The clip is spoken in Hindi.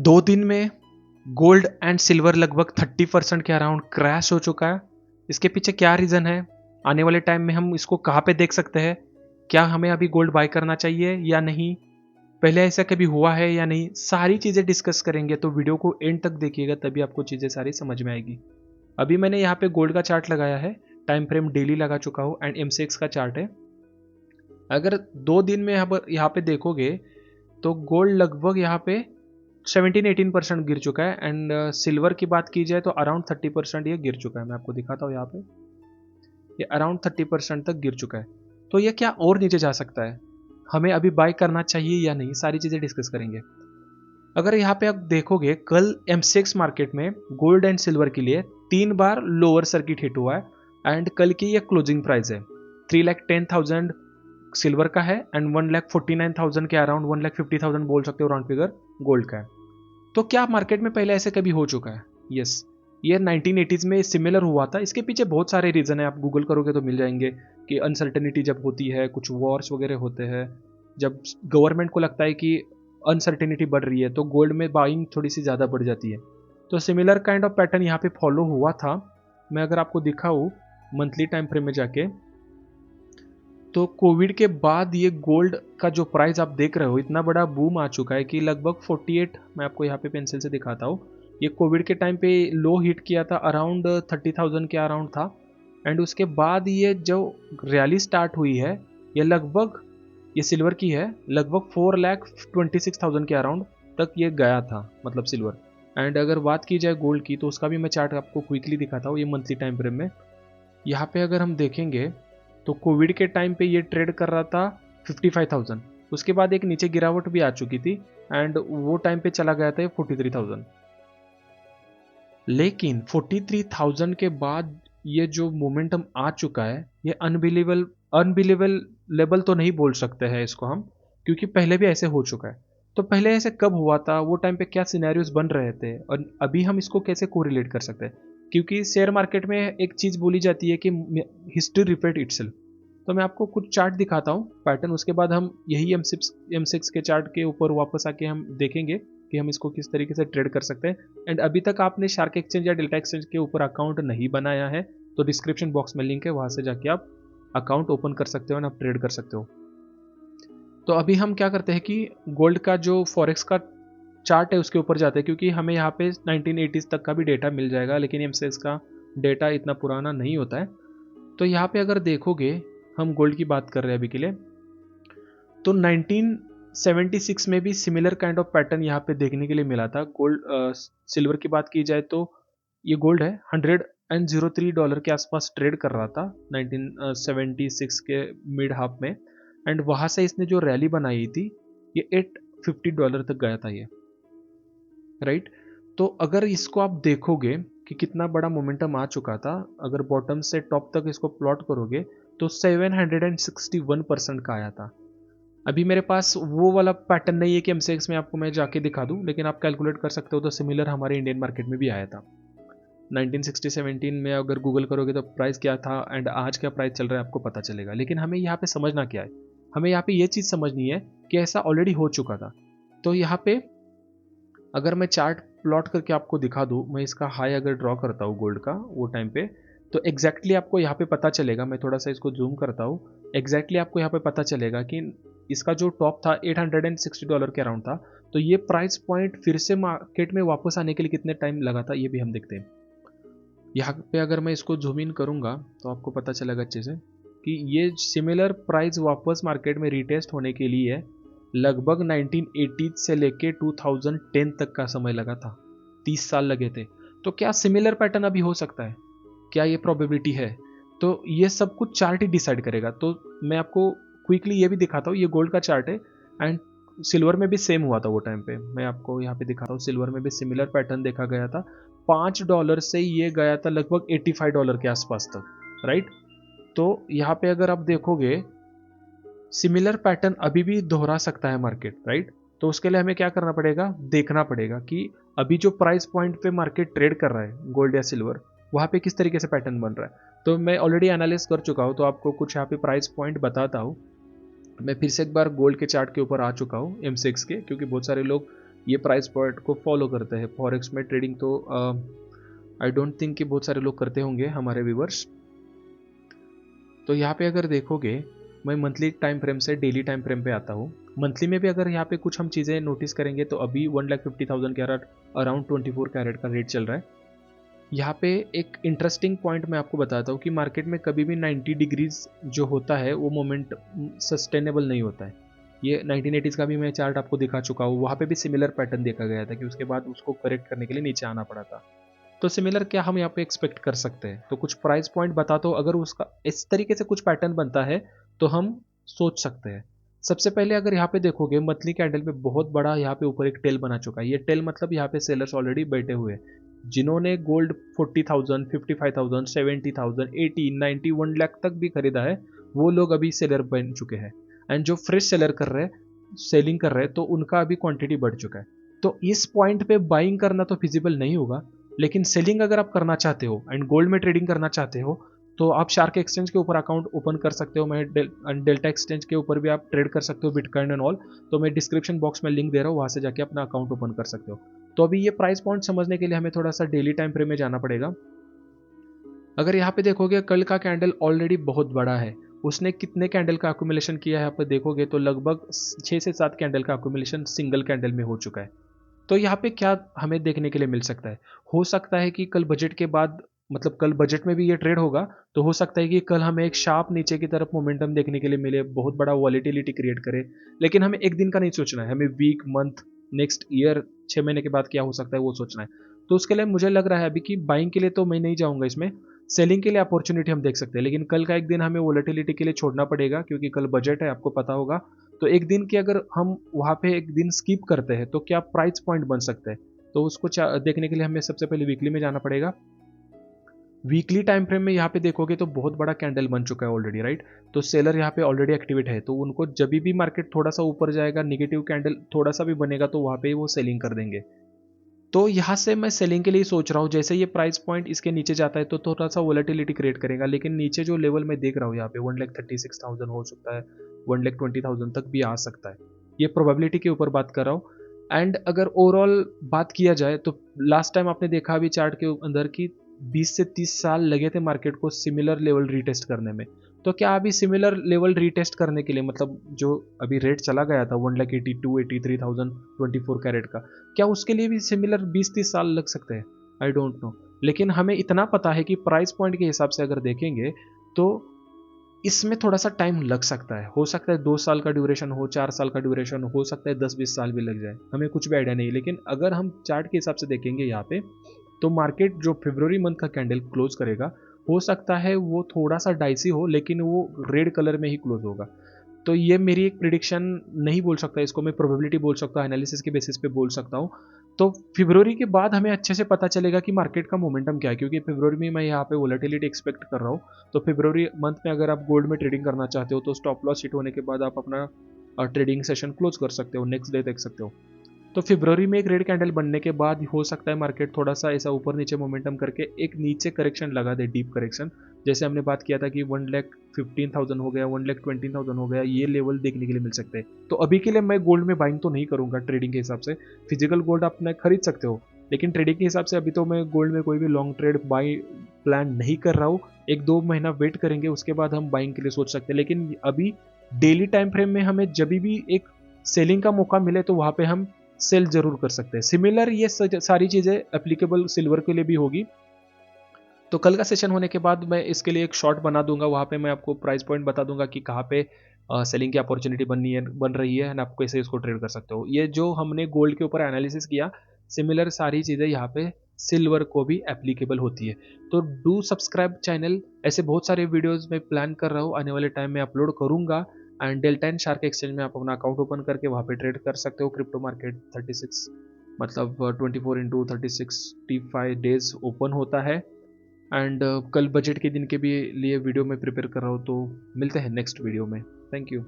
2 दिन में गोल्ड एंड सिल्वर लगभग 30% के अराउंड क्रैश हो चुका है। इसके पीछे क्या रीज़न है? आने वाले टाइम में हम इसको कहाँ पे देख सकते हैं? क्या हमें अभी गोल्ड बाय करना चाहिए या नहीं? पहले ऐसा कभी हुआ है या नहीं? सारी चीज़ें डिस्कस करेंगे, तो वीडियो को एंड तक देखिएगा, तभी आपको चीज़ें सारी समझ में आएगी। अभी मैंने यहाँ पे गोल्ड का चार्ट लगाया है, टाइम फ्रेम डेली लगा चुका हूँ एंड MCX का चार्ट है। अगर 2 दिन में यहाँ पे देखोगे तो गोल्ड लगभग यहाँ पे 17-18% गिर चुका है एंड सिल्वर की बात की जाए तो अराउंड 30% ये गिर चुका है। मैं आपको दिखाता हूँ, यहाँ पे ये अराउंड 30% तक गिर चुका है। तो ये क्या और नीचे जा सकता है? हमें अभी बाय करना चाहिए या नहीं? सारी चीज़ें डिस्कस करेंगे। अगर यहाँ पे आप देखोगे, कल MCX मार्केट में गोल्ड एंड सिल्वर के लिए 3 बार लोअर सर्किट हिट हुआ है एंड कल की ये क्लोजिंग प्राइस है 3,10,000 सिल्वर का है एंड 1,49,000 के अराउंड 1,50,000 बोल सकते हो राउंड फिगर गोल्ड का है। तो क्या मार्केट में पहले ऐसे कभी हो चुका है? यस, ये 1980s में सिमिलर हुआ था। इसके पीछे बहुत सारे रीज़न है, आप गूगल करोगे तो मिल जाएंगे कि अनसर्टेनिटी जब होती है, कुछ वॉर्स वगैरह होते हैं, जब गवर्नमेंट को लगता है कि अनसर्टेनिटी बढ़ रही है तो गोल्ड में बाइंग थोड़ी सी ज़्यादा बढ़ जाती है। तो सिमिलर काइंड ऑफ पैटर्न यहाँ पे फॉलो हुआ था। मैं अगर आपको दिखाऊँ मंथली टाइम फ्रेम में जाके, तो कोविड के बाद ये गोल्ड का जो प्राइस आप देख रहे हो, इतना बड़ा बूम आ चुका है कि लगभग 48, मैं आपको यहाँ पे पेंसिल से दिखाता हूँ, ये कोविड के टाइम पे लो हिट किया था, अराउंड 30,000 के अराउंड था एंड उसके बाद ये जो रैली स्टार्ट हुई है, ये लगभग, ये सिल्वर की है, लगभग 4,26,000 के अराउंड तक ये गया था, मतलब सिल्वर। एंड अगर बात की जाए गोल्ड की, तो उसका भी मैं चार्ट आपको क्विकली दिखाता हूँ, ये मंथली टाइम फ्रेम में। यहाँ पे अगर हम देखेंगे तो कोविड के टाइम पे ये ट्रेड कर रहा था 55,000, उसके बाद एक नीचे गिरावट भी आ चुकी थी एंड वो टाइम पे चला गया था 43,000। लेकिन 43,000 के बाद ये जो मोमेंटम आ चुका है, ये अनबिलीवेबल लेवल तो नहीं बोल सकते हैं इसको हम, क्योंकि पहले भी ऐसे हो चुका है। तो पहले ऐसे कब हुआ था, वो टाइम पे क्या सिनेरियोज बन रहे थे और अभी हम इसको कैसे कोरिलेट कर सकते हैं? क्योंकि शेयर मार्केट में एक चीज़ बोली जाती है कि हिस्ट्री रिपीट इटसेल्फ। तो मैं आपको कुछ चार्ट दिखाता हूँ पैटर्न, उसके बाद हम यही M6 के चार्ट के ऊपर वापस आके हम देखेंगे कि हम इसको किस तरीके से ट्रेड कर सकते हैं। एंड अभी तक आपने शार्क एक्सचेंज या डेल्टा एक्सचेंज के ऊपर अकाउंट नहीं बनाया है तो डिस्क्रिप्शन बॉक्स में लिंक है, वहाँ से जाके आप अकाउंट ओपन कर सकते हो और आप ट्रेड कर सकते हो। तो अभी हम क्या करते हैं कि गोल्ड का जो फॉरेक्स का चार्ट है उसके ऊपर जाते हैं, क्योंकि हमें यहाँ पे 1980s तक का भी डेटा मिल जाएगा, लेकिन MCX का डेटा इतना पुराना नहीं होता है। तो यहाँ पे अगर देखोगे, हम गोल्ड की बात कर रहे हैं अभी के लिए, तो 1976 में भी सिमिलर काइंड ऑफ पैटर्न यहाँ पे देखने के लिए मिला था। गोल्ड सिल्वर की बात की जाए तो ये गोल्ड है $103 के आसपास ट्रेड कर रहा था 1976 के मिड हाफ में एंड वहाँ से इसने जो रैली बनाई थी, ये $850 तक गया था ये, राइट। तो अगर इसको आप देखोगे कि कितना बड़ा मोमेंटम आ चुका था, अगर बॉटम से टॉप तक इसको प्लॉट करोगे तो 761% का आया था। अभी मेरे पास वो वाला पैटर्न नहीं है कि MCX में आपको मैं जाके दिखा दूं, लेकिन आप कैलकुलेट कर सकते हो तो सिमिलर हमारे इंडियन मार्केट में भी आया था 1960-17 में। अगर गूगल करोगे तो प्राइस क्या था एंड आज क्या प्राइस चल रहा है आपको पता चलेगा। लेकिन हमें यहाँ पे समझना क्या है, हमें यहाँ पे ये चीज़ समझनी है कि ऐसा ऑलरेडी हो चुका था। तो यहाँ पे अगर मैं चार्ट प्लॉट करके आपको दिखा दूँ, मैं इसका हाई अगर ड्रॉ करता हूँ गोल्ड का वो टाइम पे, तो एग्जैक्टली आपको यहाँ पे पता चलेगा। मैं थोड़ा सा इसको जूम करता हूँ, एग्जैक्टली आपको यहाँ पे पता चलेगा कि इसका जो टॉप था $860 के अराउंड था। तो ये प्राइस पॉइंट फिर से मार्केट में वापस आने के लिए कितने टाइम लगा था, ये भी हम देखते हैं। यहाँ पे अगर मैं इसको जूम इन करूँगा तो आपको पता चलेगा अच्छे से कि ये सिमिलर प्राइस वापस मार्केट में रिटेस्ट होने के लिए लगभग 1980 से लेके 2010 तक का समय लगा था, 30 साल लगे थे। तो क्या सिमिलर पैटर्न अभी हो सकता है? क्या ये प्रोबेबिलिटी है? तो ये सब कुछ चार्ट ही डिसाइड करेगा। तो मैं आपको क्विकली ये भी दिखाता हूँ, ये गोल्ड का चार्ट है एंड सिल्वर में भी सेम हुआ था वो टाइम पे। मैं आपको यहाँ पे दिखाता हूँ, सिल्वर में भी सिमिलर पैटर्न देखा गया था। $5 से ये गया था लगभग $85 के आसपास तक, राइट। तो यहाँ पे अगर आप देखोगे, सिमिलर पैटर्न अभी भी दोहरा सकता है मार्केट, राइट। तो उसके लिए हमें क्या करना पड़ेगा, देखना पड़ेगा कि अभी जो प्राइस पॉइंट पे मार्केट ट्रेड कर रहा है गोल्ड या सिल्वर, वहाँ पे किस तरीके से पैटर्न बन रहा है। तो मैं ऑलरेडी एनालिसिस कर चुका हूँ, तो आपको कुछ यहाँ पे प्राइस पॉइंट बताता हूँ। मैं फिर से एक बार गोल्ड के चार्ट के ऊपर आ चुका हूँ MCX के, क्योंकि बहुत सारे लोग ये प्राइस पॉइंट को फॉलो करते हैं। फॉरेक्स में ट्रेडिंग तो आई डोंट थिंक कि बहुत सारे लोग करते होंगे हमारे व्यूवर्स। तो यहाँ पे अगर देखोगे, मैं मंथली टाइम फ्रेम से डेली टाइम फ्रेम पे आता हूँ। मंथली में भी अगर यहाँ पे कुछ हम चीज़ें नोटिस करेंगे तो अभी 1,50,000 कैरेट अराउंड 24 कैरेट का रेट चल रहा है। यहाँ पे एक इंटरेस्टिंग पॉइंट मैं आपको बताता हूँ कि मार्केट में कभी भी 90 डिग्रीज जो होता है वो मोमेंट सस्टेनेबल नहीं होता है। ये 1980s का भी मैं चार्ट आपको दिखा चुका हूँ, वहाँ पे भी सिमिलर पैटर्न देखा गया था कि उसके बाद उसको करेक्ट करने के लिए नीचे आना पड़ा था। तो सिमिलर क्या हम यहाँ पे एक्सपेक्ट कर सकते हैं? तो कुछ प्राइस पॉइंट बताता हूँ, अगर उसका इस तरीके से कुछ पैटर्न बनता है तो हम सोच सकते हैं। सबसे पहले अगर यहाँ पे देखोगे मंथली कैंडल में बहुत बड़ा यहाँ पे ऊपर एक टेल बना चुका है। ये टेल मतलब यहाँ पे सेलर्स ऑलरेडी बैठे हुए हैं। जिन्होंने गोल्ड 40,000, 55,000, 70,000, 80, 90, 1 लाख तक भी खरीदा है, वो लोग अभी सेलर बन चुके हैं। एंड जो फ्रेश सेलर कर रहे हैं, सेलिंग कर रहे हैं, तो उनका अभी क्वांटिटी बढ़ चुका है। तो इस पॉइंट पे बाइंग करना तो फिजिबल नहीं होगा, लेकिन सेलिंग अगर आप करना चाहते हो एंड गोल्ड में ट्रेडिंग करना चाहते हो तो आप शार्क एक्सचेंज के ऊपर अकाउंट ओपन कर सकते हो। मैं डेल्टा एक्सचेंज के ऊपर भी आप ट्रेड कर सकते हो बिटकॉइन एंड ऑल। तो मैं डिस्क्रिप्शन बॉक्स में लिंक दे रहा हूँ, वहाँ से जाके अपना अकाउंट ओपन कर सकते हो। तो अभी ये प्राइस पॉइंट समझने के लिए हमें थोड़ा सा डेली टाइम फ्रेम में जाना पड़ेगा। अगर यहाँ पे देखोगे कल का कैंडल ऑलरेडी बहुत बड़ा है, उसने कितने कैंडल का अक्यूमुलेशन किया है यहाँ पे देखोगे तो लगभग 6 से 7 कैंडल का अक्यूमुलेशन सिंगल कैंडल में हो चुका है। तो यहाँ पे क्या हमें देखने के लिए मिल सकता है? हो सकता है कि कल बजट के बाद, मतलब कल बजट में भी ये ट्रेड होगा, तो हो सकता है कि कल हमें एक शार्प नीचे की तरफ मोमेंटम देखने के लिए मिले, बहुत बड़ा वॉलेटिलिटी क्रिएट करे। लेकिन हमें एक दिन का नहीं सोचना है, हमें वीक, मंथ, नेक्स्ट ईयर, 6 महीने के बाद क्या हो सकता है वो सोचना है। तो उसके लिए मुझे लग रहा है अभी कि बाइंग के लिए तो मैं नहीं जाऊंगा इसमें, सेलिंग के लिए अपॉर्चुनिटी हम देख सकते हैं। लेकिन कल का एक दिन हमें वॉलेटिलिटी के लिए छोड़ना पड़ेगा, क्योंकि कल बजट है, आपको पता होगा। तो एक दिन की अगर हम वहाँ पे एक दिन स्किप करते हैं तो क्या प्राइस पॉइंट बन सकते हैं? तो उसको देखने के लिए हमें सबसे पहले वीकली में जाना पड़ेगा। वीकली टाइम फ्रेम में यहाँ पे देखोगे तो बहुत बड़ा कैंडल बन चुका है ऑलरेडी, राइट। तो सेलर यहाँ पे ऑलरेडी एक्टिवेट है, तो उनको जब भी मार्केट थोड़ा सा ऊपर जाएगा, निगेटिव कैंडल थोड़ा सा भी बनेगा तो वहाँ पे वो सेलिंग कर देंगे। तो यहाँ से मैं सेलिंग के लिए सोच रहा हूँ, जैसे ये प्राइस पॉइंट इसके नीचे जाता है तो थोड़ा सा वोलेटिलिटी क्रिएट करेगा। लेकिन नीचे जो लेवल मैं देख रहा हूँ यहाँ पे 1,36,000 हो सकता है, 1,20,000 तक भी आ सकता है। ये प्रोबेबिलिटी के ऊपर बात कर रहा हूँ। एंड अगर ओवरऑल बात किया जाए तो लास्ट टाइम आपने देखा अभी चार्ट के अंदर की 20 से 30 साल लगे थे मार्केट को सिमिलर लेवल रीटेस्ट करने में। तो क्या अभी सिमिलर लेवल रीटेस्ट करने के लिए, मतलब जो अभी रेट चला गया था 1,82,83,000 24 कैरेट का, क्या उसके लिए भी सिमिलर 20-30 साल लग सकते हैं? I don't know. लेकिन हमें इतना पता है कि प्राइस पॉइंट के हिसाब से अगर देखेंगे तो इसमें थोड़ा सा टाइम लग सकता है। हो सकता है 2 साल का ड्यूरेशन हो, 4 साल का ड्यूरेशन हो सकता है 10-20 साल भी लग जाए, हमें कुछ भी आइडिया नहीं। लेकिन अगर हम चार्ट के हिसाब से देखेंगे यहाँ पे, तो मार्केट जो फरवरी मंथ का कैंडल क्लोज करेगा, हो सकता है वो थोड़ा सा डाइसी हो, लेकिन वो रेड कलर में ही क्लोज होगा। तो ये मेरी एक प्रिडिक्शन नहीं बोल सकता, इसको मैं प्रोबेबिलिटी बोल सकता हूँ, एनालिसिस के बेसिस पे बोल सकता हूँ। तो फरवरी के बाद हमें अच्छे से पता चलेगा कि मार्केट का मोमेंटम क्या है, क्योंकि फरवरी में मैं यहाँ पे वोलेटिलिटी एक्सपेक्ट कर रहा हूँ। तो फरवरी मंथ में अगर आप गोल्ड में ट्रेडिंग करना चाहते हो तो स्टॉप लॉस हिट होने के बाद आप अपना ट्रेडिंग सेशन क्लोज कर सकते हो, नेक्स्ट डे देख सकते हो। तो फरवरी में एक रेड कैंडल बनने के बाद हो सकता है मार्केट थोड़ा सा ऐसा ऊपर नीचे मोमेंटम करके एक नीचे करेक्शन लगा दे, डीप करेक्शन। जैसे हमने बात किया था कि 1,15,000 हो गया, 1,20,000 हो गया, ये लेवल देखने के लिए मिल सकते हैं। तो अभी के लिए मैं गोल्ड में बाइंग तो नहीं करूंगा ट्रेडिंग के हिसाब से। फिजिकल गोल्ड आप खरीद सकते हो, लेकिन ट्रेडिंग के हिसाब से अभी तो मैं गोल्ड में कोई भी लॉन्ग ट्रेड बाई प्लान नहीं कर रहा हूँ। 1-2 महीना वेट करेंगे, उसके बाद हम बाइंग के लिए सोच सकते हैं। लेकिन अभी डेली टाइम फ्रेम में हमें जब भी एक सेलिंग का मौका मिले तो वहां पे हम सेल जरूर कर सकते हैं। सिमिलर ये सारी चीजें एप्लीकेबल सिल्वर के लिए भी होगी। तो कल का सेशन होने के बाद मैं इसके लिए एक शॉर्ट बना दूंगा, वहां पे मैं आपको प्राइस पॉइंट बता दूंगा कि कहाँ पे सेलिंग की अपॉर्चुनिटी बन रही है, आप कैसे इसको ट्रेड कर सकते हो। ये जो हमने गोल्ड के ऊपर एनालिसिस किया, सिमिलर सारी चीज़ें यहाँ पे सिल्वर को भी एप्लीकेबल होती है। तो डू सब्सक्राइब चैनल, ऐसे बहुत सारे वीडियोस मैं प्लान कर रहा हूँ, आने वाले टाइम में अपलोड करूंगा। And delta and shark exchange में आप अपना अकाउंट ओपन करके वहाँ पे ट्रेड कर सकते हो। क्रिप्टो मार्केट 36 मतलब 24x365 डेज ओपन होता है। एंड कल बजट के दिन के भी लिए वीडियो में प्रिपेयर कर रहा हूँ, तो मिलते हैं नेक्स्ट वीडियो में। Thank you.